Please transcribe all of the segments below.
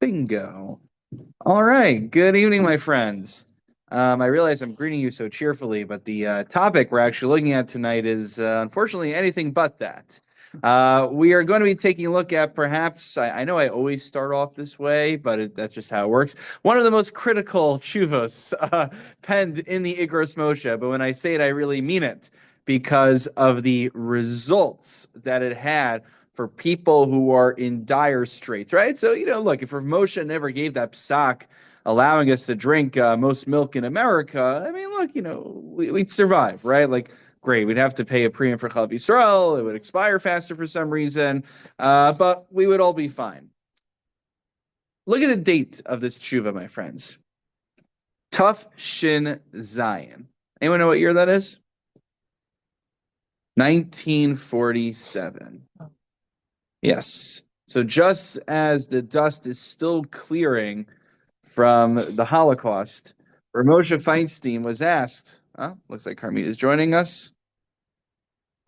Bingo. All right. Good evening, my friends. I realize I'm greeting you so cheerfully, but the topic we're actually looking at tonight is unfortunately anything but that. We are going to be taking a look at perhaps, I know I always start off this way, but that's just how it works. One of the most critical tshuvos penned in the Igros Moshe, but when I say it, I really mean it because of the results that it had for people who are in dire straits, right? So, look, if Moshe never gave that psak allowing us to drink most milk in America, I mean, look, we'd survive, right? Like, great, we'd have to pay a premium for Chalav Yisrael, it would expire faster for some reason, but we would all be fine. Look at the date of this tshuva, my friends. Tuf Shin Zion. Anyone know what year that is? 1947. Yes. So just as the dust is still clearing from the Holocaust, Ramosha Feinstein was asked, looks like Carmita is joining us.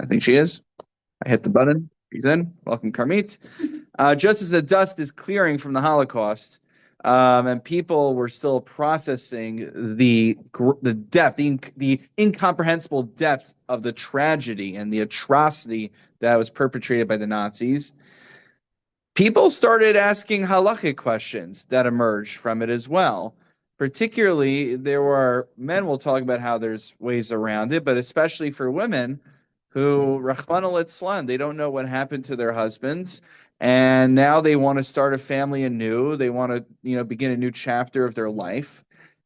I think she is. I hit the button. She's in. Welcome, Carmit. Just as the dust is clearing from the Holocaust, and people were still processing the depth, the incomprehensible depth of the tragedy and the atrocity that was perpetrated by the Nazis, people started asking halachic questions that emerged from it as well. Particularly, there were men, we'll talk about how there's ways around it, but especially for women who, Rachmana litzlan, they don't know what happened to their husbands, and now they want to start a family anew. They want to, begin a new chapter of their life.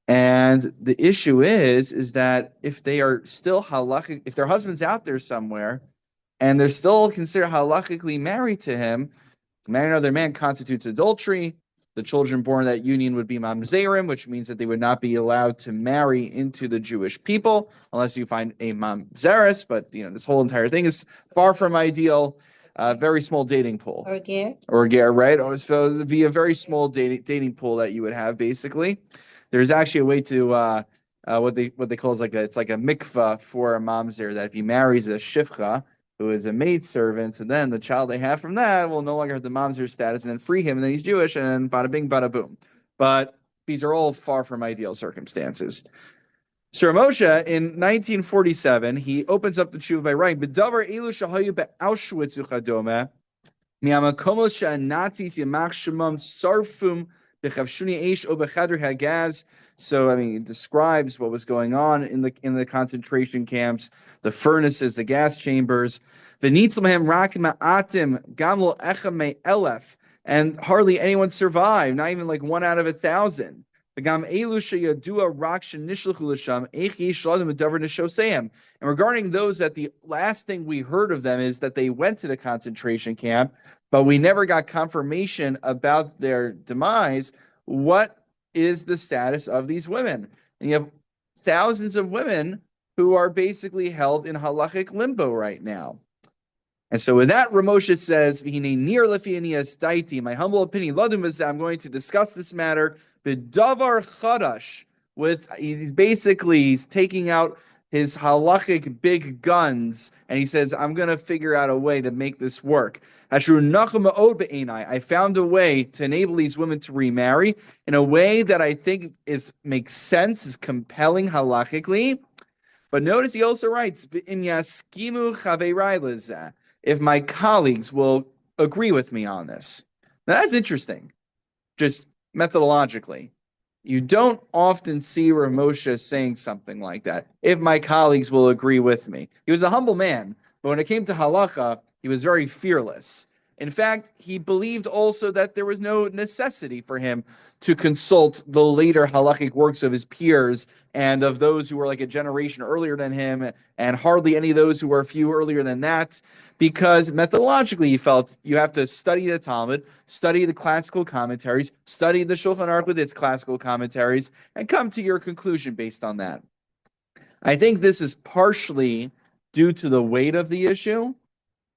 And the issue is that if they are still halachic, if their husband's out there somewhere, and they're still considered halachically married to him, marrying another man constitutes adultery. The children born in that union would be mamzerim, which means that they would not be allowed to marry into the Jewish people unless you find a mamzeres. But this whole entire thing is far from ideal. Very small dating pool. Or ger, right? So it would be a very small dating pool that you would have. Basically, there's actually a way to what they call it's like a mikvah for a mamzer, that if he marries a shifcha, who is a maidservant, and then the child they have from that will no longer have the mamzer status, and then free him, and then he's Jewish, and then bada bing, bada boom. But these are all far from ideal circumstances. So Moshe, in 1947, he opens up the tshuva by writing, "B'davar elu shahayu be'Auschwitz uchadome, mi'amakomos she'anazis yamach shemam sarfum b'chavshuni eish o b'chadr hagaz." So, it describes what was going on in the concentration camps, the furnaces, the gas chambers. V'nitzlhem rak ma'atim gamlo echem me'elef, and hardly anyone survived, not even like 1 out of 1,000. And regarding those, that the last thing we heard of them is that they went to the concentration camp, but we never got confirmation about their demise. What is the status of these women? And you have thousands of women who are basically held in halachic limbo right now. And so with that, Ramosha says, my humble opinion, I'm going to discuss this matter, b'davar chadash, he's taking out his halachic big guns, and he says, I'm going to figure out a way to make this work. I found a way to enable these women to remarry in a way that I think makes sense, is compelling halachically. But notice he also writes, if my colleagues will agree with me on this. Now that's interesting, just methodologically. You don't often see Ramosha saying something like that. If my colleagues will agree with me. He was a humble man, but when it came to halacha, he was very fearless. In fact, he believed also that there was no necessity for him to consult the later halachic works of his peers and of those who were like a generation earlier than him, and hardly any of those who were a few earlier than that, because methodologically he felt you have to study the Talmud, study the classical commentaries, study the Shulchan Aruch with its classical commentaries, and come to your conclusion based on that. I think this is partially due to the weight of the issue,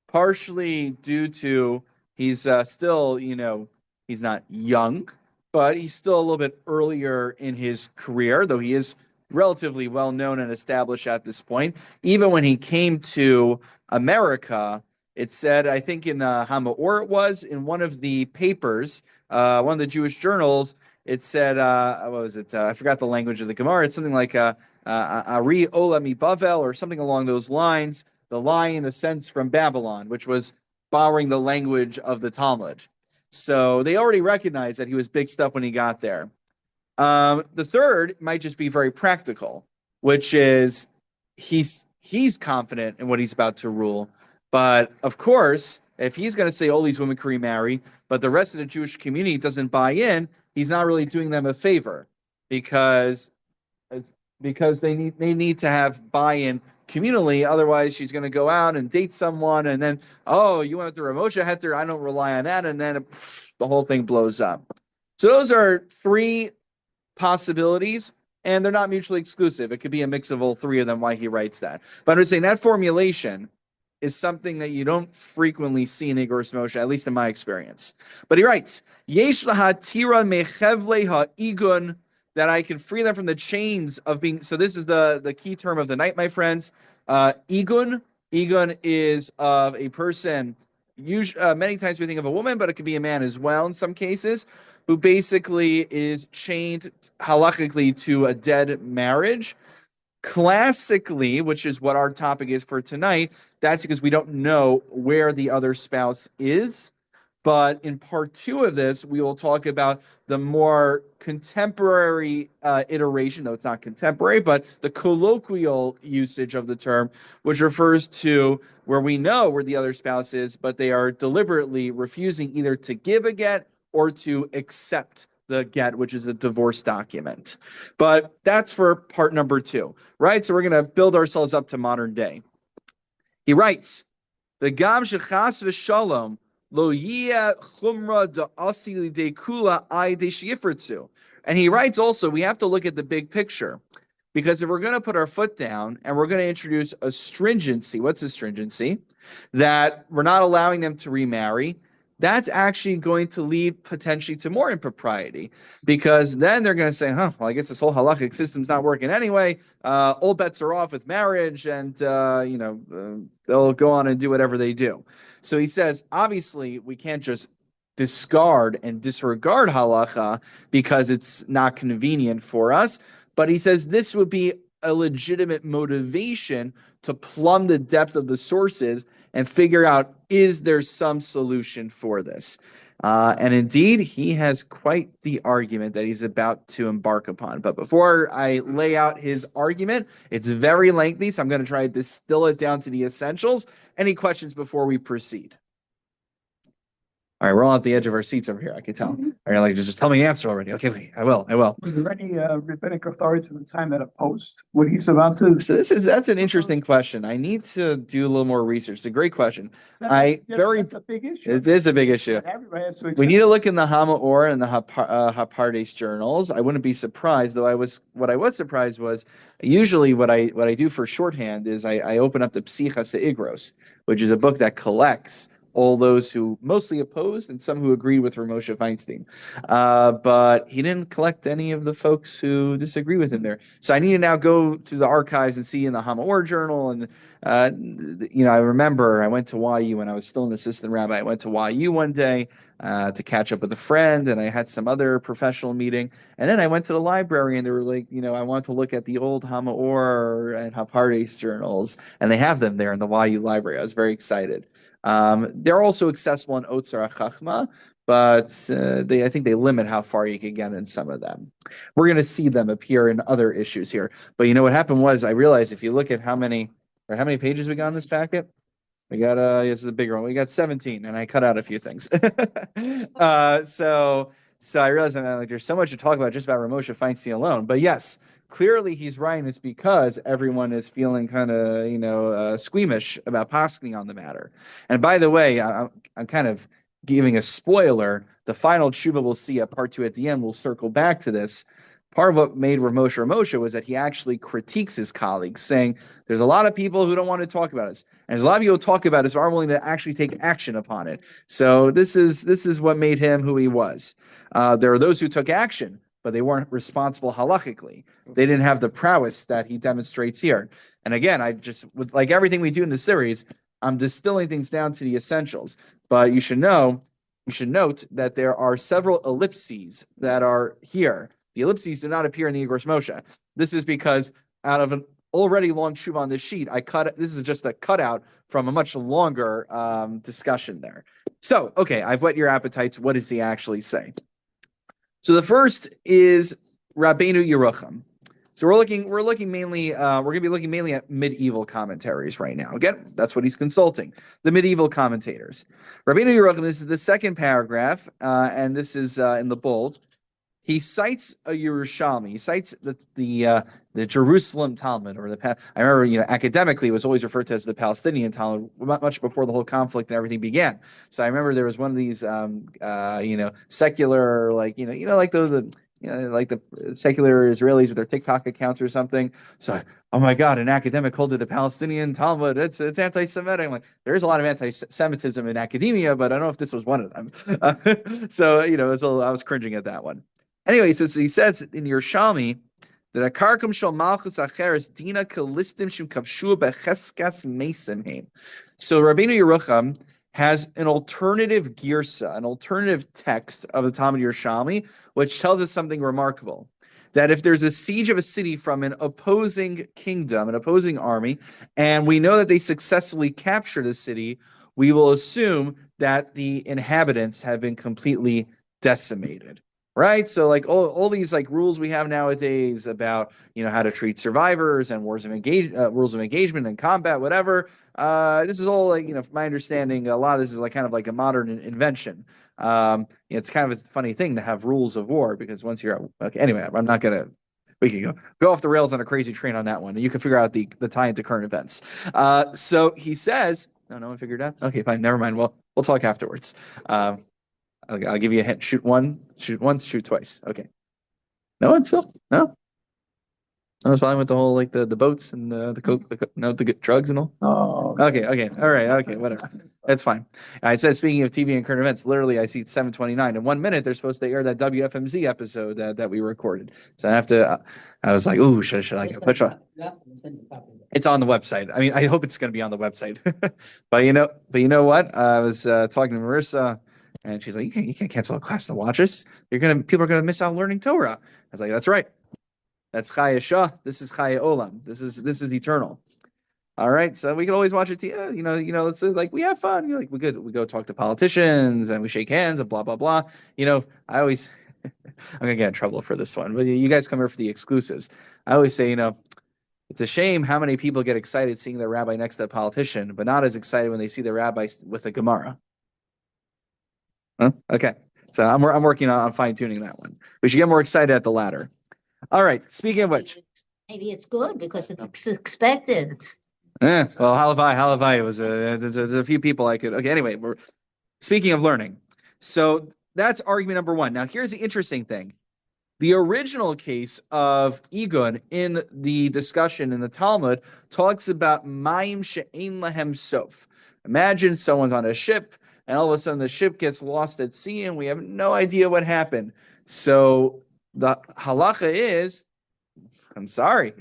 partially due to he's still, he's not young, but he's still a little bit earlier in his career, though he is relatively well known and established at this point. Even when he came to America, It said, I think in Hamaor it was, in one of the papers, one of the Jewish journals, it said, what was it? I forgot the language of the Gemara. It's something like Ari Ola mi Bavel, or something along those lines. The lion ascends from Babylon, which was borrowing the language of the Talmud. So they already recognized that he was big stuff when he got there. The third might just be very practical, which is he's confident in what he's about to rule. But of course, if he's going to say all these women can remarry, but the rest of the Jewish community doesn't buy in, he's not really doing them a favor, because they need to have buy-in communally. Otherwise, she's going to go out and date someone, and then, oh, you went with the Ramosha Heter, I don't rely on that, and then the whole thing blows up. So those are three possibilities, and they're not mutually exclusive. It could be a mix of all three of them, why he writes that. But I'm saying that formulation is something that you don't frequently see in Igros Moshe, at least in my experience. But he writes, Yesh lahatira mechevle ha-igun, that I can free them from the chains of being. So this is the key term of the night, my friends. Igun. Igun is of a person. Many times we think of a woman, but it could be a man as well in some cases, who basically is chained halachically to a dead marriage. Classically, which is what our topic is for tonight, that's because we don't know where the other spouse is. But in part two of this, we will talk about the more contemporary iteration, though it's not contemporary, but the colloquial usage of the term, which refers to where we know where the other spouse is, but they are deliberately refusing either to give a get or to accept the get, which is a divorce document. But that's for part number two, right? So we're going to build ourselves up to modern day. He writes, the Gam Shechas v'Shalom Lo yia chumra da asili de kula I de shifritzu. And he writes also, we have to look at the big picture, because if we're going to put our foot down and we're going to introduce a stringency, what's a stringency? That we're not allowing them to remarry. That's actually going to lead potentially to more impropriety, because then they're going to say, well, I guess this whole halachic system's not working anyway. All bets are off with marriage, and they'll go on and do whatever they do. So he says, obviously, we can't just discard and disregard halacha because it's not convenient for us. But he says this would be a legitimate motivation to plumb the depth of the sources and figure out, is there some solution for this? And indeed, he has quite the argument that he's about to embark upon. But before I lay out his argument, it's very lengthy, so I'm going to try to distill it down to the essentials. Any questions before we proceed? All right, we're all at the edge of our seats over here, I can tell. All right, like, just tell me the answer already. Okay, I will. Was there any rabbinic authorities at the time that opposed what he's about to? So that's an interesting question. I need to do a little more research. It's a great question. That's a big issue. It is a big issue. Everybody has to We need to look in the Hamaor and the Hapardes journals. I wouldn't be surprised, though. What I was surprised was, usually what I do for shorthand is I open up the Psichas Igros, which is a book that collects all those who mostly opposed and some who agreed with Moshe Feinstein. But he didn't collect any of the folks who disagree with him there. So I need to now go through the archives and see in the Hamaor journal. And, I remember I went to YU when I was still an assistant rabbi. I went to YU one day to catch up with a friend, and I had some other professional meeting. And then I went to the library, and they were like, I wanted to look at the old Hamaor and Hapardes journals, and they have them there in the YU library. I was very excited. They're also accessible in Otzar HaChachma, but I think they limit how far you can get in some of them. We're going to see them appear in other issues here. But what happened was, I realized if you look at how many pages we got in this packet, we got this is a bigger one. We got 17, and I cut out a few things. So I realized there's so much to talk about just about Moshe Feinstein alone. But yes, clearly he's right. It's because everyone is feeling kind of squeamish about posking on the matter. And by the way, I'm kind of giving a spoiler. The final tshuva we'll see at part 2 at the end. We'll circle back to this. Part of what made Moshe was that he actually critiques his colleagues, saying there's a lot of people who don't want to talk about us, and there's a lot of people who talk about us who aren't willing to actually take action upon it. So this is what made him who he was. There are those who took action, but they weren't responsible halachically. They didn't have the prowess that he demonstrates here. And again, like everything we do in the series, I'm distilling things down to the essentials. But you should note that there are several ellipses that are here. The ellipses do not appear in the Igros Moshe. This is because out of an already long tshuva on this sheet, this is just a cutout from a much longer discussion there. So, okay, I've whet your appetites. What does he actually say? So the first is Rabbeinu Yerucham. So we're looking mainly, we're going to be looking mainly at medieval commentaries right now. Again, that's what he's consulting, the medieval commentators. Rabbeinu Yerucham, this is the second paragraph, and this is in the bold. He cites a Yerushalmi. He cites the Jerusalem Talmud, or I remember, academically it was always referred to as the Palestinian Talmud, much before the whole conflict and everything began. So I remember there was one of these, secular, like the secular Israelis with their TikTok accounts or something. So, oh my God, an academic called it the Palestinian Talmud. It's anti-Semitic. I'm like, there is a lot of anti-Semitism in academia, but I don't know if this was one of them. So, I was cringing at that one. Anyway, so he says in Yerushalmi that a karkum shel malchus acheres dina kalistim shum kavshu becheskas mesimheim. So Rabbeinu Yerucham has an alternative girsa, an alternative text of the Talmud Yerushalmi, which tells us something remarkable. That if there's a siege of a city from an opposing kingdom, an opposing army, and we know that they successfully capture the city, we will assume that the inhabitants have been completely decimated. Right, so like all these like rules we have nowadays about how to treat survivors and rules of engagement and combat, whatever. This is all like from my understanding, a lot of this is like kind of like a modern invention. It's kind of a funny thing to have rules of war because once you're okay. Anyway, I'm not gonna. We can go off the rails on a crazy train on that one, and you can figure out the tie into current events. So he says, no one figured out. Okay, fine, never mind. Well, we'll talk afterwards. I'll give you a hint. Shoot once, shoot twice. Okay. No one still? No? I was fine with the whole, like, the boats and the coke, the drugs and all. Oh, Okay. All right. Okay. Whatever. That's fine. I said, speaking of TV and current events, literally, I see 7:29. In 1 minute, they're supposed to air that WFMZ episode that we recorded. So I was like, ooh, should I push on? It's on the website. I mean, I hope it's going to be on the website. But you know what? I was talking to Marissa. And she's like, you can't cancel a class to watch us. People are gonna miss out learning Torah. I was like, that's right. That's Chaya Shah. This is Chaya Olam. This is eternal. All right. So we can always watch it. It's like we have fun. We go talk to politicians and we shake hands and blah blah blah. I always I'm gonna get in trouble for this one, but you guys come here for the exclusives. I always say, it's a shame how many people get excited seeing the rabbi next to a politician, but not as excited when they see the rabbi with a Gemara. Huh? Okay, so I'm working on fine tuning that one. We should get more excited at the latter. All right. Speaking of which, maybe it's good because it's expected. Well, Halavai. It was there's a few people I could. Okay, anyway, we're speaking of learning. So that's argument number one. Now here's the interesting thing. The original case of Igun in the discussion in the Talmud talks about Mayim she'ein lahem sof. Imagine someone's on a ship and all of a sudden the ship gets lost at sea and we have no idea what happened. So the halacha is, I'm sorry,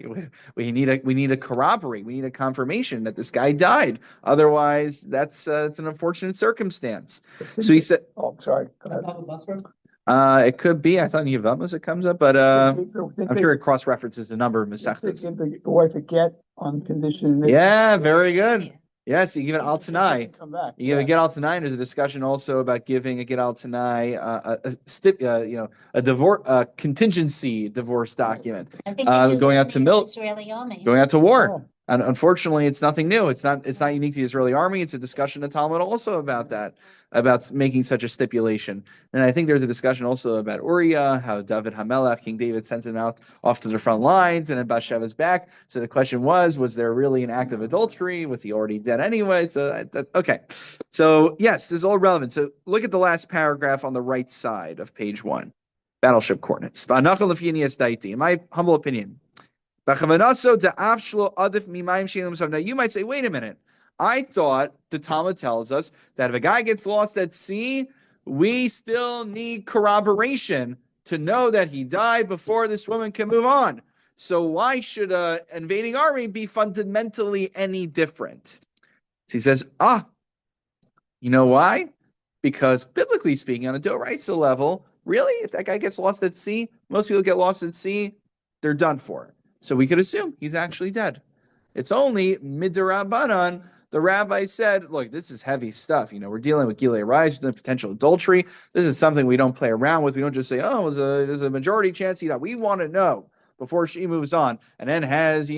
we need to corroborate. We need a confirmation that this guy died. Otherwise, it's an unfortunate circumstance. So he said, oh, sorry. Go ahead. It could be. I thought in Yevamos it comes up, but I'm sure it cross-references a number of Masechtas. The wife a get on condition. Yeah, very good. Yes, you give it al tanai. Come back. You give a get al tanai. There's a discussion also about giving a get al tanai, a divorce, contingency divorce document. I think going out to Israeli army. going out to war. Oh. And unfortunately, it's nothing new. It's not unique to the Israeli army. It's a discussion in Talmud also about that, about making such a stipulation. And I think there's a discussion also about Uriah, how David Hamelech, King David, sends him out off to the front lines, and then Bathsheba's back. So the question was there really an act of adultery? Was he already dead anyway? So okay. So yes, this is all relevant. So look at the last paragraph on the right side of page 1, battleship coordinates. In my humble opinion. Now you might say, wait a minute. I thought the Talmud tells us that if a guy gets lost at sea, we still need corroboration to know that he died before this woman can move on. So why should an invading army be fundamentally any different? So he says, you know why? Because biblically speaking, on a Doraisa level, really, if that guy gets lost at sea, most people get lost at sea, they're done for. So we could assume he's actually dead. It's only midrabanan. The rabbi said, look, this is heavy stuff. We're dealing with Gilei Rise, potential adultery. This is something we don't play around with. We don't just say, there's a majority chance. We want to know before she moves on and then has,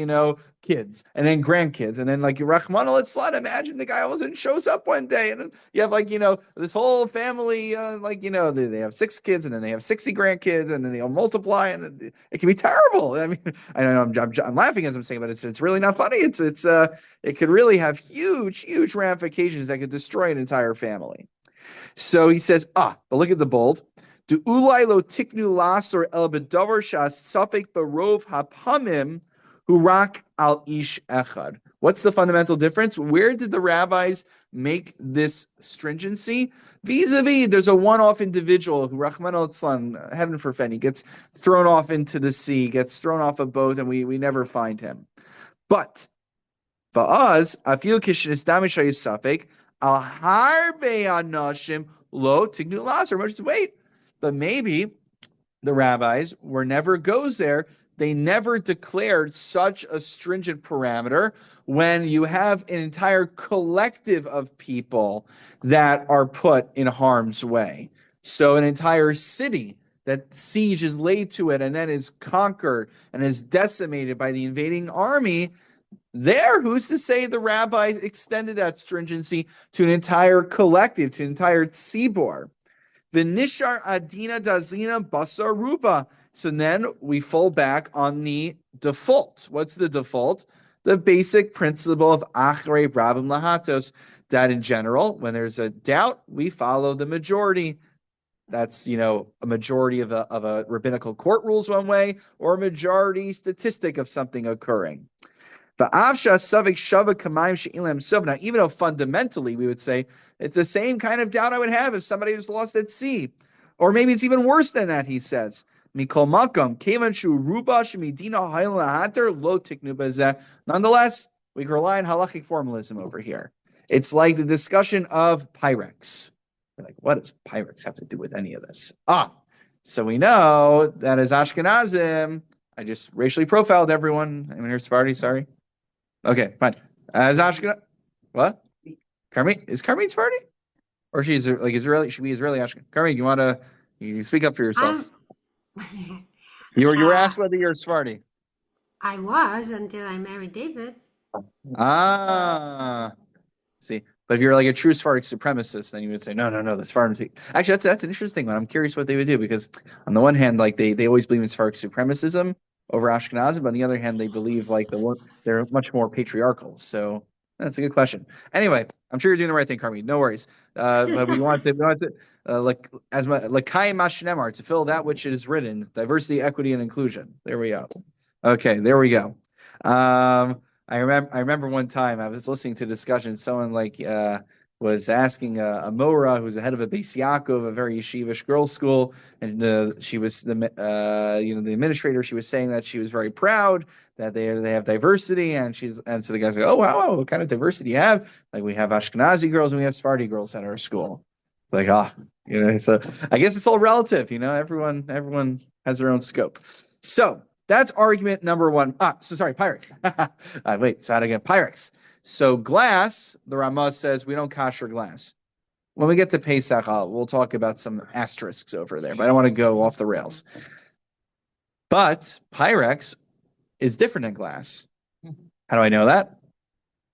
kids and then grandkids. And then Rahman al-Islam, imagine the guy all of a sudden shows up one day and then you have this whole family, they have 6 kids and then they have 60 grandkids and then they'll multiply and it can be terrible. I mean, I know I'm laughing as I'm saying, but it's really not funny. It could really have huge ramifications that could destroy an entire family. So he says, but look at the bold. Do ulai lo tiknu lasor el bedavar shas safek barov hapamim hurak al ish echad. What's the fundamental difference? Where did the rabbis make this stringency? Vis-a-vis, there's a one-off individual who, Rahman al-Islam, heaven forfend, he gets thrown off into the sea, gets thrown off a boat, and we never find him. But va'az afil kishin istamish hayisafek al harbe anashim lo tignu lasor. Wait. But maybe the rabbis never goes there. They never declared such a stringent parameter when you have an entire collective of people that are put in harm's way. So an entire city that siege is laid to it and then is conquered and is decimated by the invading army. There, who's to say the rabbis extended that stringency to an entire collective, to an entire tzibor? Vinishar adina dazina basar ruba. So then we fall back on the default. What's the default? The basic principle of achrei rabim lahatos, that in general, when there's a doubt, we follow the majority. That's, a majority of a rabbinical court rules one way, or a majority statistic of something occurring. Now, even though fundamentally we would say it's the same kind of doubt I would have if somebody was lost at sea. Or maybe it's even worse than that, he says. Nonetheless, we can rely on halachic formalism over here. It's like the discussion of Pyrex. We're like, what does Pyrex have to do with any of this? So we know that as Ashkenazim, I just racially profiled everyone. I'm here, Sephardi, sorry. Okay, fine. As Ashkenaz, what? Carmine, is Carmine Sephardi? Or she's Israeli? Should be Israeli Ashkenaz. Carmine, you speak up for yourself. You were asked whether you're Sephardi. I was until I married David. See, but if you're like a true Sephardic supremacist, then you would say, no, the Sephardim. Actually, that's an interesting one. I'm curious what they would do, because on the one hand, they always believe in Sephardic supremacism over Ashkenazim, but on the other hand, they believe they're much more patriarchal. So that's a good question. Anyway, I'm sure you're doing the right thing, Carmi. No worries. But we want to to fill that which is written: diversity, equity, and inclusion. There we go. Okay, there we go. I remember one time I was listening to a discussion. Someone was asking a Mora, who's the head of a Beis Yaakov, a very yeshivish girls' school, and she was the administrator. She was saying that she was very proud that they have diversity, and so the guy's like, oh wow, what kind of diversity do you have? Like, we have Ashkenazi girls and we have Sephardi girls at our school. It's like, so I guess it's all relative, everyone has their own scope. So that's argument number one. Pyrex. Pyrex. So glass, the Ramah says we don't kosher glass. When we get to Pesach, we'll talk about some asterisks over there, but I don't want to go off the rails. But Pyrex is different than glass. How do I know that?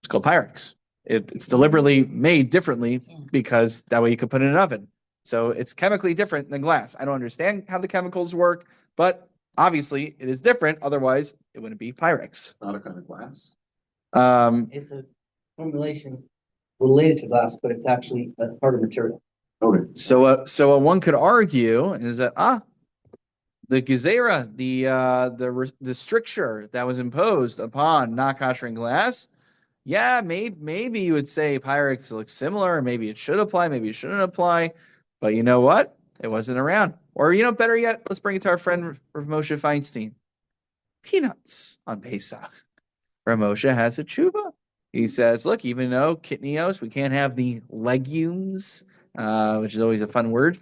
It's called Pyrex. It's deliberately made differently because that way you could put it in an oven. So it's chemically different than glass. I don't understand how the chemicals work, but obviously it is different. Otherwise, it wouldn't be Pyrex. Not a kind of glass. It's a formulation related to glass, but it's actually a harder material. Okay. So one could argue is that the gezerah, the stricture that was imposed upon not koshering glass, maybe you would say Pyrex looks similar, maybe it should apply, maybe it shouldn't apply, but you know what? It wasn't around. Or better yet, let's bring it to our friend Rav Moshe Feinstein. Peanuts on Pesach. Rav Moshe has a tshuva. He says, look, even though kitnios, we can't have the legumes, which is always a fun word.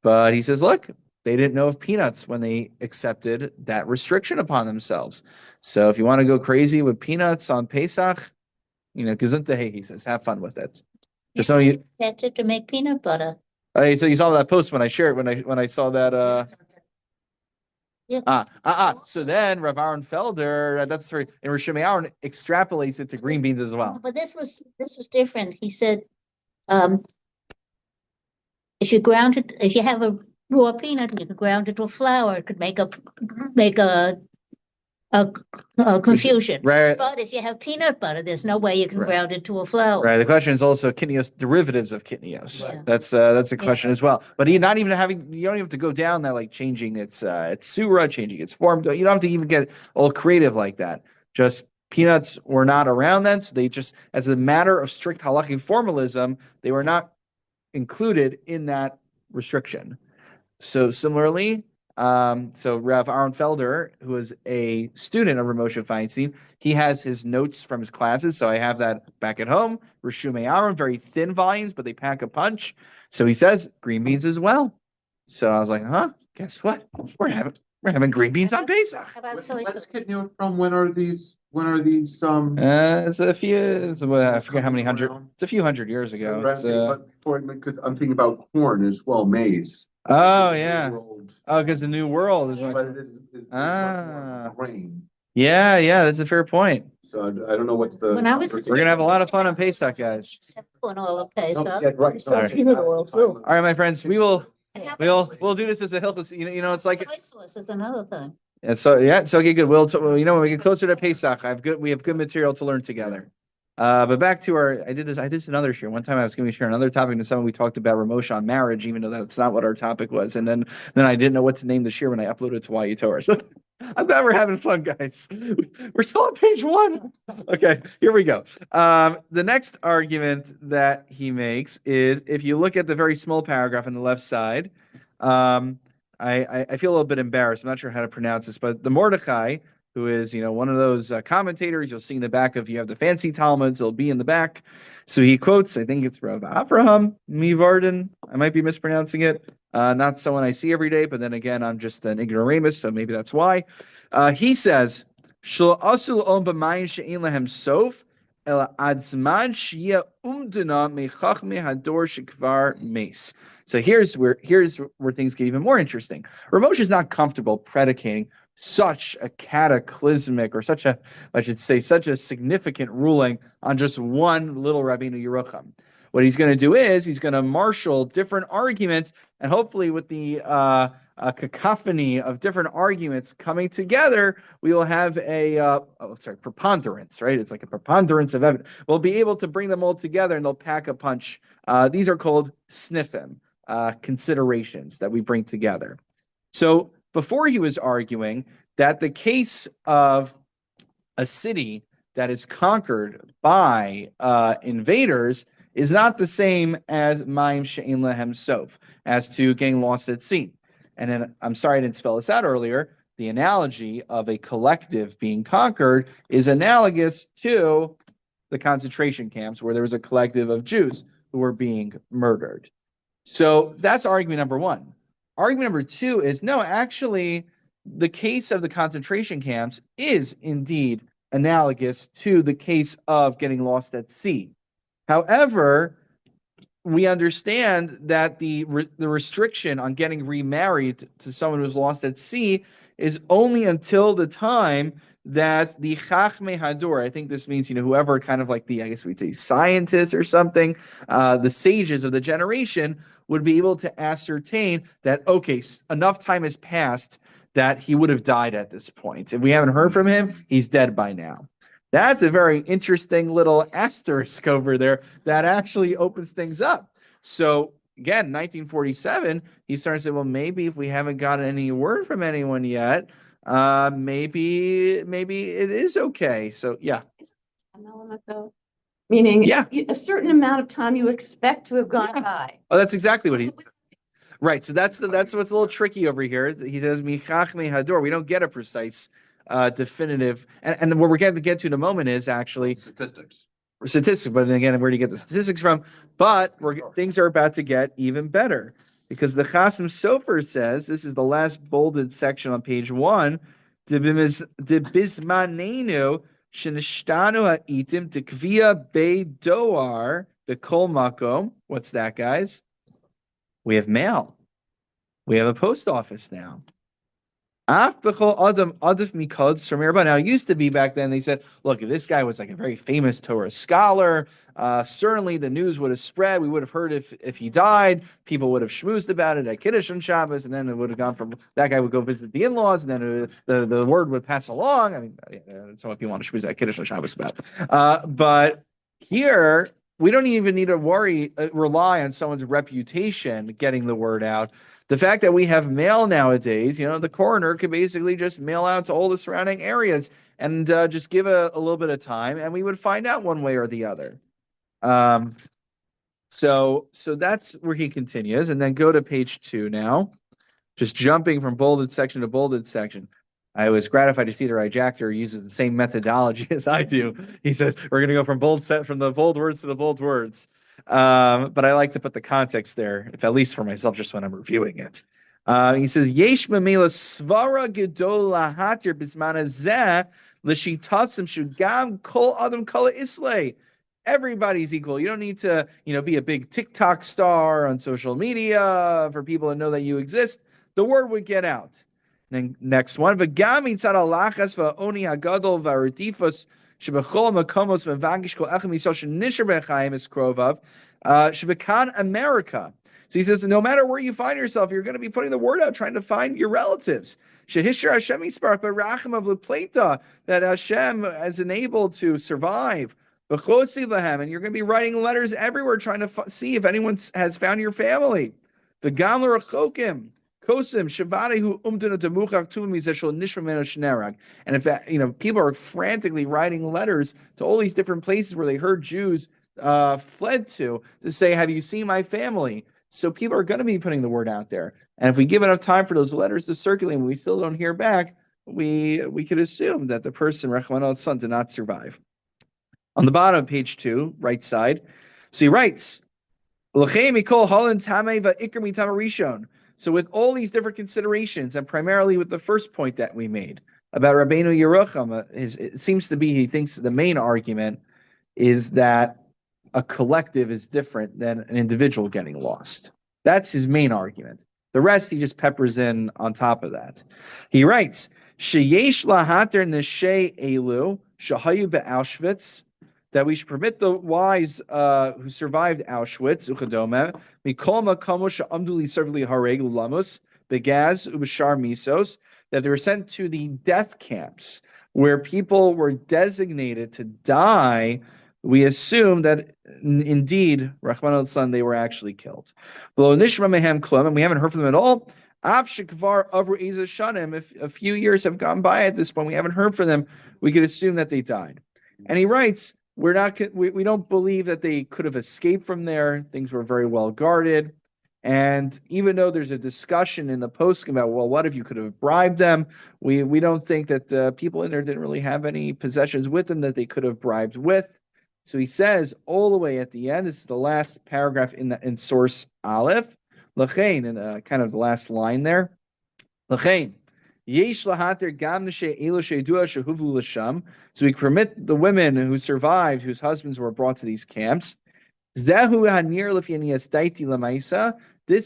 But he says, look, they didn't know of peanuts when they accepted that restriction upon themselves. So if you want to go crazy with peanuts on Pesach, gesundheit, he says, have fun with it. Just so you, Invented to make peanut butter. so you saw that post when I shared when I saw that. Yeah. So then Rav Aaron Felder, that's right, and Rishon Aaron extrapolates it to green beans as well. But this was different. He said, if you have a raw peanut, you can ground it to a flour. It could make a confusion. Right. But if you have peanut butter, there's no way you can Right. ground it to a flour. Right. The question is also kitnios derivatives of kitnios. Yeah. That's a question as well. But you don't even have to go down that, like changing its surah, changing its form. You don't have to even get all creative like that. Just peanuts were not around then, so they just, as a matter of strict halakhic formalism, they were not included in that restriction. So similarly, so Rav Aaron Felder, who is a student of Ramosha Feinstein, he has his notes from his classes. So I have that back at home. Rishumei Aaron, very thin volumes, but they pack a punch. So he says green beans as well. So I was like, guess what? We're having green beans on Pesach. How about soy Let's sauce? get you from when are these It's I forget how many hundred. around? It's a few hundred years ago. It's, but before, because I'm thinking about corn as well, maize. oh yeah. World. Oh, because the New World is Yeah. But it's grain. yeah, that's a fair point. So I don't know what's the. When I was- We're gonna have a lot of fun on Pesach, guys. Corn oil of No, Pesach. yeah, right. Sorry. Peanut oil, too. All right, my friends, we'll And do this as a hilchos. It's like soy sauce is another thing. so okay, good. When we get closer to Pesach, we have good material to learn together. But back to I did this another year. One time I was going to share another topic, and someone we talked about Ramosha on marriage, even though that's not what our topic was. And then I didn't know what to name this year when I uploaded it to YU Torah. So I'm glad we're having fun, guys. We're still on page 1. Okay, here we go. The next argument that he makes is if you look at the very small paragraph on the left side, I feel a little bit embarrassed. I'm not sure how to pronounce this, but the Mordechai, who is, one of those commentators you'll see in the back of, you have the fancy Talmuds, it'll be in the back. So he quotes, I think it's Rav Avraham Mivarden. I might be mispronouncing it. Not someone I see every day, but then again, I'm just an ignoramus, so maybe that's why. He says, Shlo asul on b'mayim she'in lehem sof, ela adzman shia umdana mechachme hador shekvar meis. So here's where things get even more interesting. Ramosh is not comfortable predicating such a cataclysmic, or such a significant ruling on just one little Rabbeinu Yerucham. What he's going to do is he's going to marshal different arguments, and hopefully with the cacophony of different arguments coming together, we will have preponderance, right? It's like a preponderance of evidence. We'll be able to bring them all together, and they'll pack a punch. These are called sniffim, considerations that we bring together. So before he was arguing that the case of a city that is conquered by invaders is not the same as Mayim She'in Lehem Sof, as to getting lost at sea. And then, I'm sorry I didn't spell this out earlier, the analogy of a collective being conquered is analogous to the concentration camps where there was a collective of Jews who were being murdered. So that's argument number 1. Argument number 2 is, no, actually, the case of the concentration camps is indeed analogous to the case of getting lost at sea. However, we understand that the restriction on getting remarried to someone who's lost at sea is only until the time that the Chachmei Hador, I think this means, whoever kind of like I guess we'd say scientists or something, the sages of the generation would be able to ascertain that, okay, enough time has passed that he would have died at this point. If we haven't heard from him, he's dead by now. That's a very interesting little asterisk over there that actually opens things up. So again, 1947, he started to say, well, maybe if we haven't gotten any word from anyone yet, maybe it is okay. So yeah. An element though, meaning Yeah. a certain amount of time you expect to have gone by. Oh, that's exactly what he. Right. So that's what's a little tricky over here. He says Michachmei Hador. We don't get a precise, definitive, and what we're going to get to in a moment is actually Statistics. statistics. But then again, where do you get the statistics from? But things are about to get even better because the Chasim Sofer says, this is the last bolded section on page 1, De bismanenu shenishtanu ha'itim tekvia be doar bekol makom. What's that, guys? We have mail. We have a post office now. Now, it used to be back then, they said, look, if this guy was like a very famous Torah scholar, certainly the news would have spread. We would have heard if he died, people would have schmoozed about it at Kiddush on Shabbos, and then it would have gone from that guy would go visit the in-laws, and then the word would pass along. I mean, that's what people want to schmooze at Kiddush on Shabbos about. But here, we don't even need to rely on someone's reputation getting the word out. The fact that we have mail nowadays, the coroner could basically just mail out to all the surrounding areas and just give a little bit of time, and we would find out one way or the other. So that's where he continues, and then go to page 2 now, just jumping from bolded section to bolded section. I was gratified to see that Jackter uses the same methodology as I do. He says we're going to go from the bold words to the bold words. But I like to put the context there, if at least for myself, just when I'm reviewing it. He says, Yesh mamela svara gedola hatir bismana zeh l'shitatzim shugam kol adam kala islay. Everybody's equal. You don't need to, be a big TikTok star on social media for people to know that you exist. The word would get out. And then next one, v'gam mitzad alachas va'oni hagadol v'aretifos shebechol makomos mevagish kol echem yisrael shenisher b'chaim es krovav shebekan America. So he says, no matter where you find yourself, you're going to be putting the word out, trying to find your relatives. Shehisher Hashem yisparach b'rachem of lepleta, that Hashem has enabled to survive. V'chosi lahem, and you're going to be writing letters everywhere, trying to see if anyone has found your family. V'gam l'rachokim. Kosim Shavarihu Umdana Demuchak Tumizeshal Nishrameno Shnerag. And if people are frantically writing letters to all these different places where they heard Jews fled to say, have you seen my family? So people are going to be putting the word out there. And if we give enough time for those letters to circulate and we still don't hear back, we could assume that the person, Rachmana son, did not survive. On the bottom of page 2, right side, so he writes, so with all these different considerations, and primarily with the first point that we made about Rabbeinu Yerucham, it seems to be he thinks the main argument is that a collective is different than an individual getting lost. That's his main argument. The rest he just peppers in on top of that. He writes, Sheyesh lahater neshe elu shahayu be'Auschwitz, that we should permit the wise who survived Auschwitz, Uchadome, Mikol Makomo Sha'amdu Li Hareg Lamus, Begaz, Ubashar Misos, that they were sent to the death camps where people were designated to die. We assume that indeed, Rahman al-San, they were actually killed. Below Nishma Mehem Klum, and we haven't heard from them at all. Av Shikvar Avru Eza Shanim, if a few years have gone by at this point, we haven't heard from them, we could assume that they died. And he writes, we don't believe that they could have escaped from there. Things were very well guarded. And even though there's a discussion in the post about, well, what if you could have bribed them? We don't think that people in there didn't really have any possessions with them that they could have bribed with. So he says all the way at the end, this is the last paragraph in source Aleph, L'chein, and kind of the last line there. L'chein. So we permit the women who survived, whose husbands were brought to these camps. This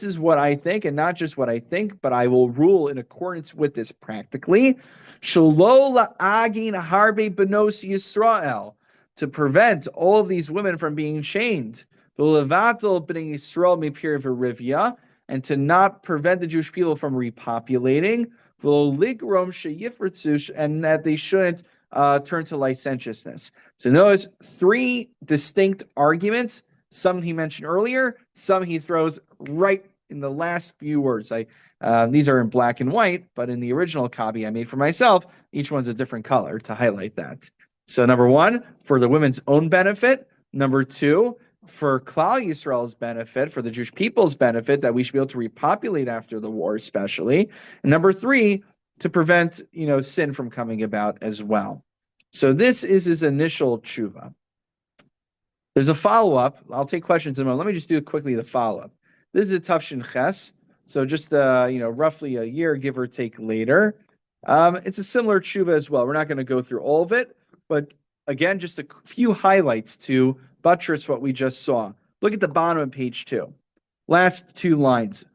is what I think, and not just what I think, but I will rule in accordance with this practically. To prevent all of these women from being chained. And to not prevent the Jewish people from repopulating, and that they shouldn't turn to licentiousness. So notice 3 distinct arguments. Some he mentioned earlier, some he throws right in the last few words. These are in black and white, but in the original copy I made for myself, each one's a different color to highlight that. So number 1, for the women's own benefit. Number 2, for Klal Yisrael's benefit, for the Jewish people's benefit, that we should be able to repopulate after the war, especially. And number 3, to prevent, sin from coming about as well. So this is his initial tshuva. There's a follow-up. I'll take questions in a moment. Let me just do quickly the follow-up. This is a Tafshin Ches, so just roughly a year, give or take later. It's a similar tshuva as well. We're not going to go through all of it, but again, just a few highlights to buttress what we just saw. Look at the bottom of page 2. Last 2 lines.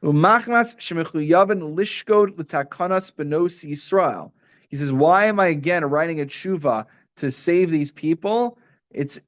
Umachmas shemechuyavin lishkod l'takanas benos Yisrael. He says, why am I again writing a tshuva to save these people? It's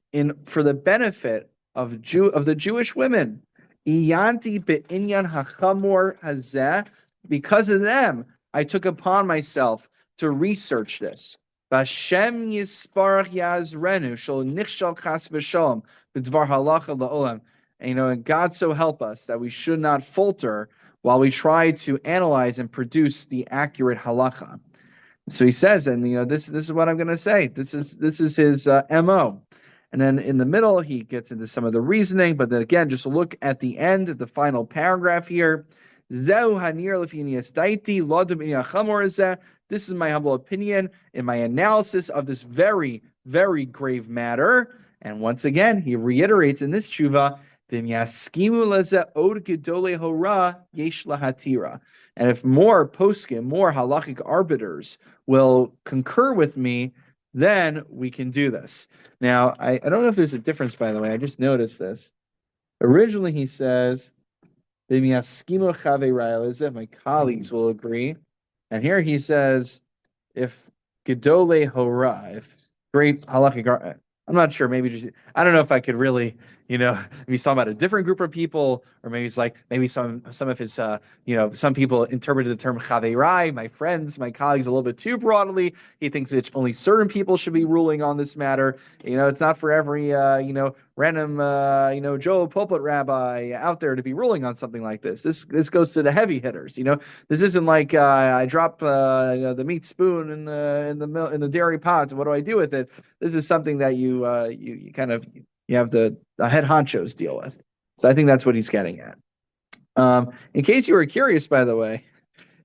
for the benefit of the Jewish women. Iyanti be'inyan hachamor hazeh. Because of them, I took upon myself to research this. Bashem yisparach yazrenu shel nichshal chas v'shalom b'dvar halacha la'olam. And God so help us that we should not falter while we try to analyze and produce the accurate halacha. So he says, and this is what I'm going to say. This is his MO. And then in the middle, he gets into some of the reasoning. But then again, just look at the end, the final paragraph here. This is my humble opinion in my analysis of this very, very grave matter. And once again, he reiterates in this tshuva, and if more poskim, more halachic arbiters will concur with me, then we can do this. Now, I don't know if there's a difference, by the way. I just noticed this. Originally, he says, my colleagues will agree. And here he says, if gedolei hora, if great halachic, I'm not sure. Maybe I don't know if I could really, if he's talking about a different group of people, or maybe it's like some of his, some people interpreted the term chaveirai, my friends, my colleagues, a little bit too broadly. He thinks that only certain people should be ruling on this matter. It's not for every, random, Joe pulpit rabbi out there to be ruling on something like this. This goes to the heavy hitters. This isn't like I drop the meat spoon in the dairy pot. What do I do with it? This is something that you have the head honchos deal with. So I think that's what he's getting at. In case you were curious, by the way,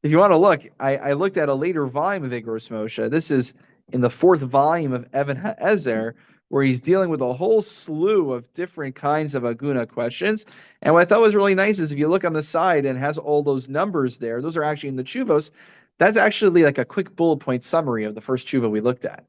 if you want to look, I looked at a later volume of Igros Moshe. This is in the 4th volume of Even HaEzer, where he's dealing with a whole slew of different kinds of Aguna questions. And what I thought was really nice is if you look on the side and it has all those numbers there, those are actually in the Chuvos. That's actually like a quick bullet point summary of the first Chuva we looked at.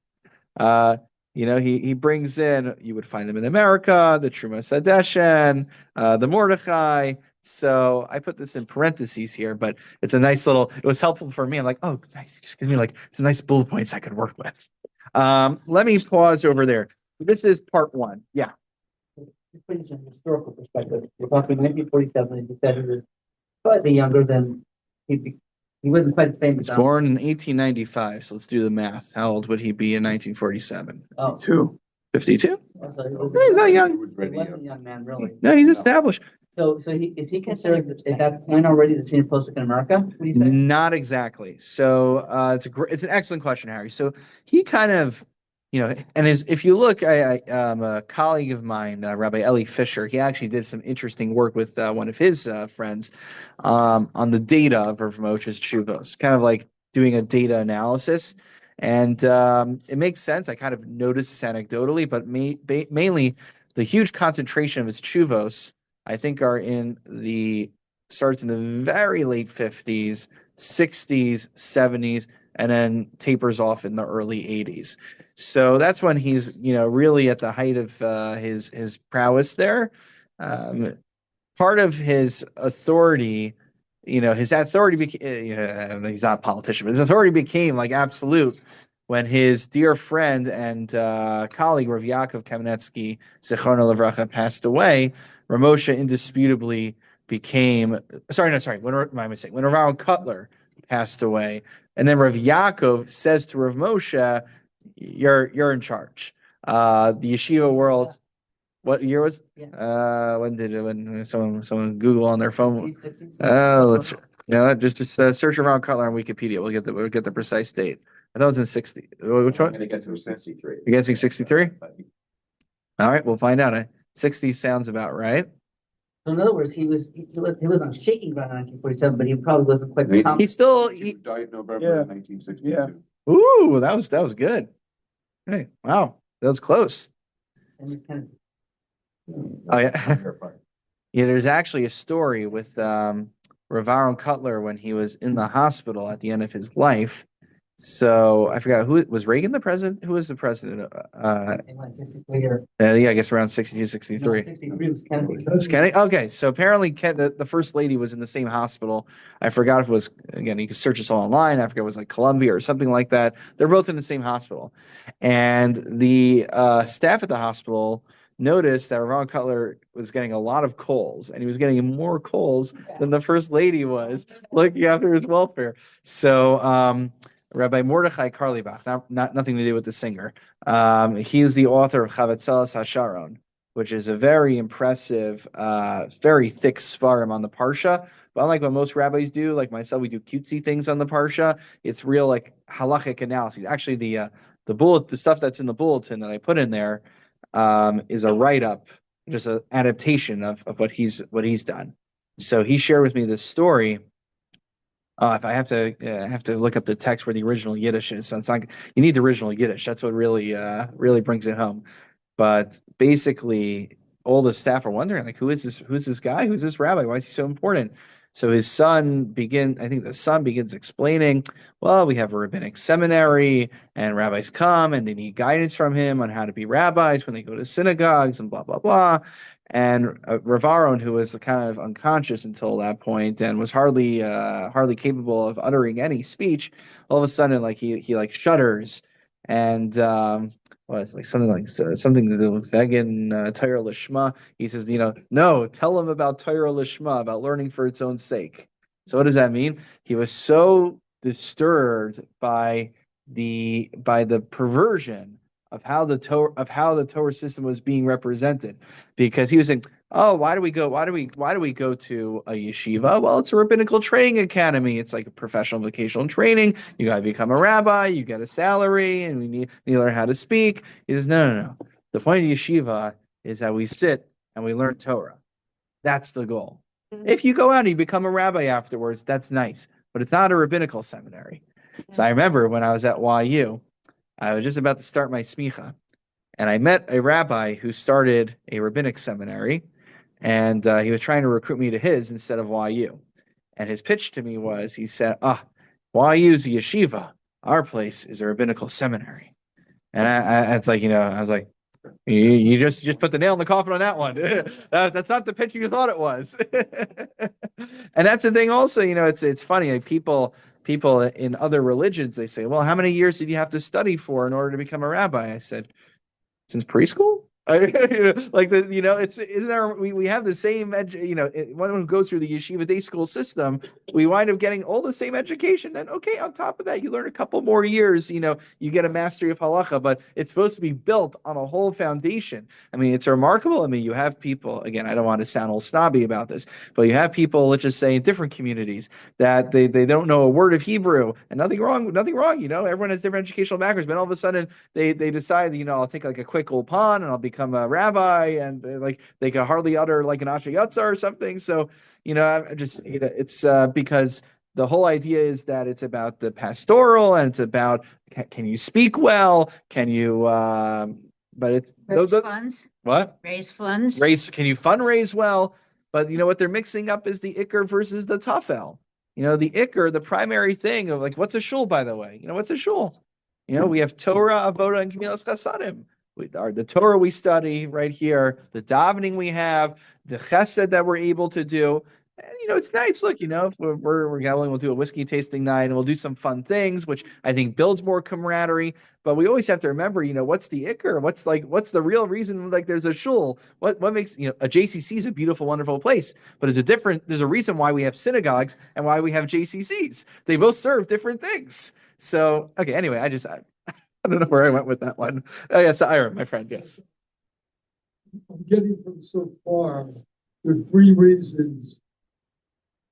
He brings in, you would find them in America, the Truma Sadeshen, the Mordechai. So I put this in parentheses here, but it's a nice it was helpful for me. I'm like, oh, nice. Just give me some nice bullet points I could work with. Let me pause over there. This is part 1. Yeah. Put this in historical perspective. We're talking 1947, and he said he was slightly younger than he wasn't quite as famous. He was born in 1895, so let's do the math. How old would he be in 1947? Oh, 52? oh, so he He's not young. wasn't a young man, really. No, he's established. So is he considered at that point already the senior postic in America? What do you say? Not exactly. So it's an excellent question, Harry. So he kind of, and if you look, a colleague of mine, Rabbi Eli Fisher, he actually did some interesting work with one of his friends on the data of Rav Moshe's Chuvos, kind of like doing a data analysis. And it makes sense. I kind of noticed this anecdotally, but mainly the huge concentration of his Chuvos, I think, starts in the very late 50s, 60s, 70s, and then tapers off in the early 80s. So that's when he's, really at the height of his prowess there. Part of his authority, he's not a politician, but his authority became like absolute when his dear friend and colleague Rav Yaakov Kamenetsky, Zichrono Livracha, passed away. Rav Moshe indisputably became, when Rav Aaron Cutler passed away, and then Rav Yaakov says to Rav Moshe, "You're in charge." The yeshiva world. What year was? Yeah. When someone Google on their phone? Let's just search Rav Aaron Cutler on Wikipedia. We'll get the precise date. I thought it was in 60. Which one? I guess it was 63. You're guessing 63? All right, we'll find out. 60 sounds about right. So in other words, he was on shaking ground in 1947, but he probably wasn't quite. He died in November of 1962. Yeah. Ooh, that was good. Hey, wow, that was close. And Oh yeah. Yeah, there's actually a story with Rav Aaron Cutler when he was in the hospital at the end of his life. So I forgot who was Reagan the president. Who was the president? In like 63 or Yeah, I guess around 62, no, 63. 63 was Kennedy. Was Kenny? Okay, so apparently the first lady was in the same hospital. I forgot if it was, again, you can search this all online. I forget if it was like Columbia or something like that. They're both in the same hospital. And the staff at the hospital noticed that Ron Cutler was getting a lot of calls, and he was getting more calls than the first lady was looking after his welfare. So Rabbi Mordechai Karlibach, not nothing to do with the singer. He is the author of Chavetzelas HaSharon, which is a very impressive, very thick svarim on the parsha. But unlike what most rabbis do, like myself, we do cutesy things on the parsha. It's real like halachic analysis. Actually, the stuff that's in the bulletin that I put in there is a write up, just an adaptation of what he's done. So he shared with me this story. If I have to look up the text where the original Yiddish is, so it's not, you need the original Yiddish. That's what really brings it home. But basically, all the staff are wondering, like, who's this guy? Who's this rabbi? Why is he so important? So I think the son begins explaining, well, we have a rabbinic seminary, and rabbis come, and they need guidance from him on how to be rabbis when they go to synagogues, and blah, blah, blah. And Rav Aaron, who was kind of unconscious until that point and was hardly capable of uttering any speech, all of a sudden, like he like shudders, and it's like something to do with Vegan Torah Lishma. He says, no, tell him about Torah Lishma, about learning for its own sake. So what does that mean? He was so disturbed by the perversion of how the Torah system was being represented, because he was saying, oh, why do we go to a yeshiva? Well, it's a rabbinical training academy. It's like a professional vocational training. You got to become a rabbi, you get a salary, and we need to learn how to speak. He says, no. The point of yeshiva is that we sit and we learn Torah. That's the goal. If you go out and you become a rabbi afterwards, that's nice, but it's not a rabbinical seminary. So I remember when I was at YU, I was just about to start my smicha, and I met a rabbi who started a rabbinic seminary, and he was trying to recruit me to his instead of YU. And his pitch to me was, he said, YU's a yeshiva. Our place is a rabbinical seminary. And it's like, I was like, you just put the nail in the coffin on that one. That's not the pitch you thought it was. And that's the thing also, it's funny, like people in other religions, they say, well, how many years did you have to study for in order to become a rabbi? I said, since preschool. We have the same one who goes through the yeshiva day school system, we wind up getting all the same education, and okay, on top of that you learn a couple more years, you get a mastery of halacha, but it's supposed to be built on a whole foundation. I mean, it's remarkable. I mean, you have people, again, I don't want to sound all snobby about this, but you have people, let's just say, in different communities that they don't know a word of Hebrew, and nothing wrong, everyone has different educational backgrounds, but all of a sudden they decide, I'll take like a quick ulpan and I'll become a rabbi, and like they can hardly utter like an Asher Yatzar or something. So, I'm just, it's because the whole idea is that it's about the pastoral, and it's about, can you speak well? Can you, but it's Raise funds. What? Raise funds. Can you fundraise well? But what they're mixing up is the Iker versus the Tafel. The Iker, the primary thing of, like, what's a shul, by the way? What's a shul? We have Torah, Avodah, and Gemilas Chasadim. The Torah we study right here, the davening we have, the chesed that we're able to do. And, it's nice. Look, if we're going, we'll do a whiskey tasting night, and we'll do some fun things, which I think builds more camaraderie. But we always have to remember, what's the Iker? What's the real reason? Like, there's a shul. What makes, a JCC is a beautiful, wonderful place, but there's a reason why we have synagogues and why we have JCCs. They both serve different things. So, okay, anyway, I don't know where I went with that one. Oh, yeah, so Ira, my friend, yes. I'm getting from so far, there are three reasons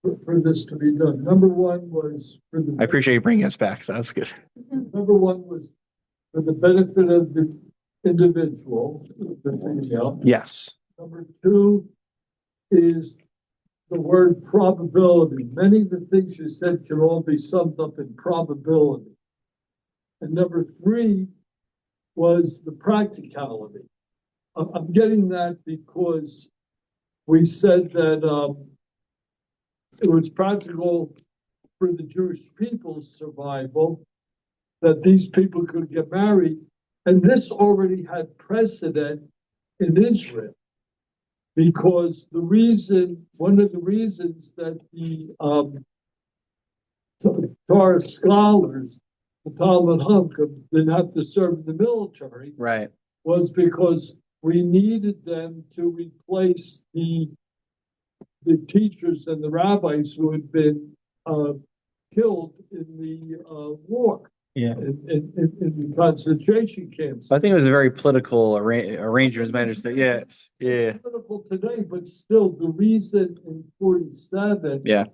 for this to be done. Number one was I appreciate you bringing us back. That's good. Number one was for the benefit of the individual, the female. Yes. Number two is the word probability. Many of the things you said can all be summed up in probability. And number three was the practicality. I'm getting that because we said that it was practical for the Jewish people's survival, that these people could get married. And this already had precedent in Israel. Because one of the reasons that the Torah scholars, the Talmud Chacham, didn't have to serve in the military Right. was because we needed them to replace the teachers and the rabbis who had been killed in the war. Yeah. In the concentration camps. I think it was a very political arrangement, my understanding. Yeah. Yeah. It's political today, but still the reason in 47 Yeah.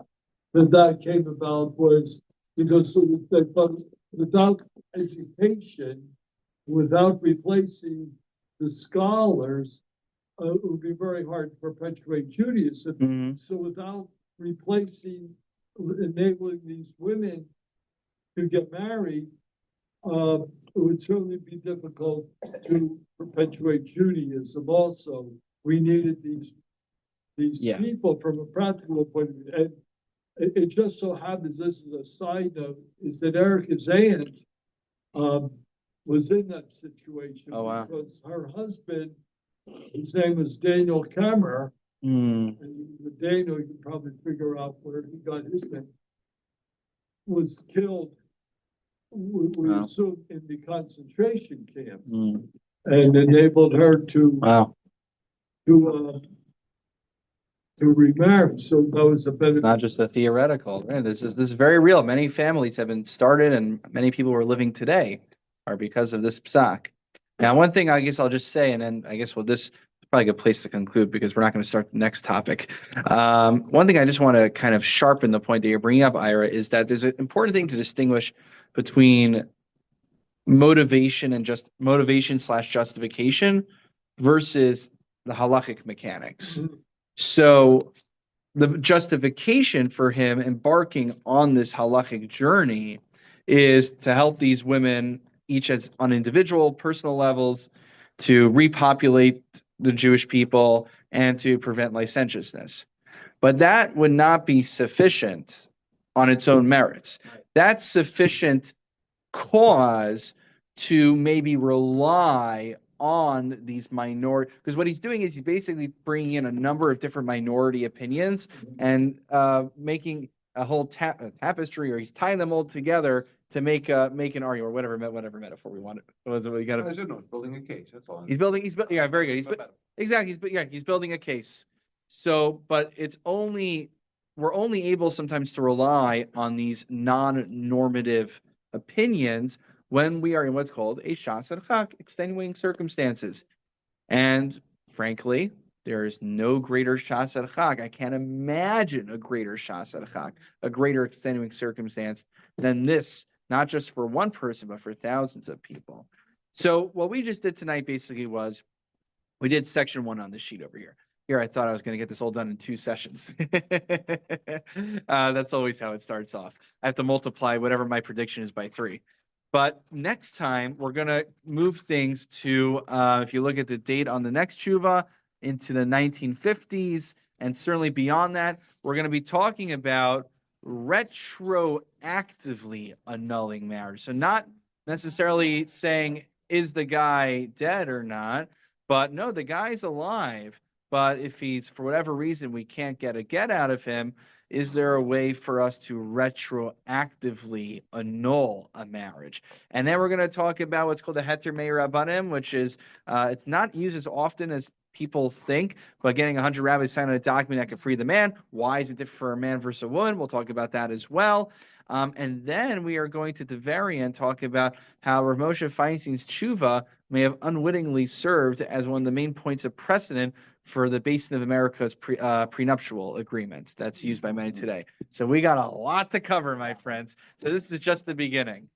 that came about was because without education, without replacing the scholars, it would be very hard to perpetuate Judaism. Mhm. So without enabling these women to get married, it would certainly be difficult to perpetuate Judaism. Also, we needed these Yeah. people from a practical point of view. And it just so happens, this is a side note, is that Erica's aunt was in that situation. Oh, wow. Because her husband, his name was Daniel Kammer, Mm. and with Daniel, you can probably figure out where he got his name, was killed, we Wow. assume, in the concentration camps, Mm. and enabled her to Wow. remarry. So that was a It's better. not just a theoretical. Right? This is very real. Many families have been started, and many people who are living today are because of this psak. Now, one thing I guess I'll just say, and then I guess this is probably a good place to conclude because we're not going to start the next topic. One thing I just want to kind of sharpen the point that you're bringing up, Ira, is that there's an important thing to distinguish between motivation and just motivation/justification versus the halachic mechanics. Mhm. So the justification for him embarking on this halachic journey is to help these women, each as on individual, personal levels, to repopulate the Jewish people and to prevent licentiousness. But that would not be sufficient on its own merits. That's sufficient cause to maybe rely on these minority, because what he's doing is he's basically bringing in a number of different minority opinions and making a whole tapestry, or he's tying them all together to make an argument, or whatever metaphor we want. We got I should know, it's building a case, that's all. He's building yeah, very good. He's building a case. So, but we're only able sometimes to rely on these non-normative opinions when we are in what's called a shas adchak, extenuating circumstances. And frankly, there is no greater shas adchak. I can't imagine a greater shas adchak, a greater extenuating circumstance than this, not just for one person, but for thousands of people. So what we just did tonight basically was we did section 1 on this sheet over here. Here, I thought I was going to get this all done in 2 sessions. That's always how it starts off. I have to multiply whatever my prediction is by 3. But next time, we're going to move things to, if you look at the date on the next tshuva, into the 1950s, and certainly beyond that, we're going to be talking about retroactively annulling marriage. So not necessarily saying, is the guy dead or not? But no, the guy's alive. But if he's, for whatever reason, we can't get a get out of him, is there a way for us to retroactively annul a marriage? And then we're going to talk about what's called a heter mei rabbanim, which is, it's not used as often as people think, but getting 100 rabbis sign on a document that can free the man. Why is it different for a man versus a woman? We'll talk about that as well. And then we are going to, at the very end, talk about how Rav Moshe Feinstein's tshuva may have unwittingly served as one of the main points of precedent for the Basin of America's prenuptial agreement that's used by many today. So we got a lot to cover, my friends. So this is just the beginning.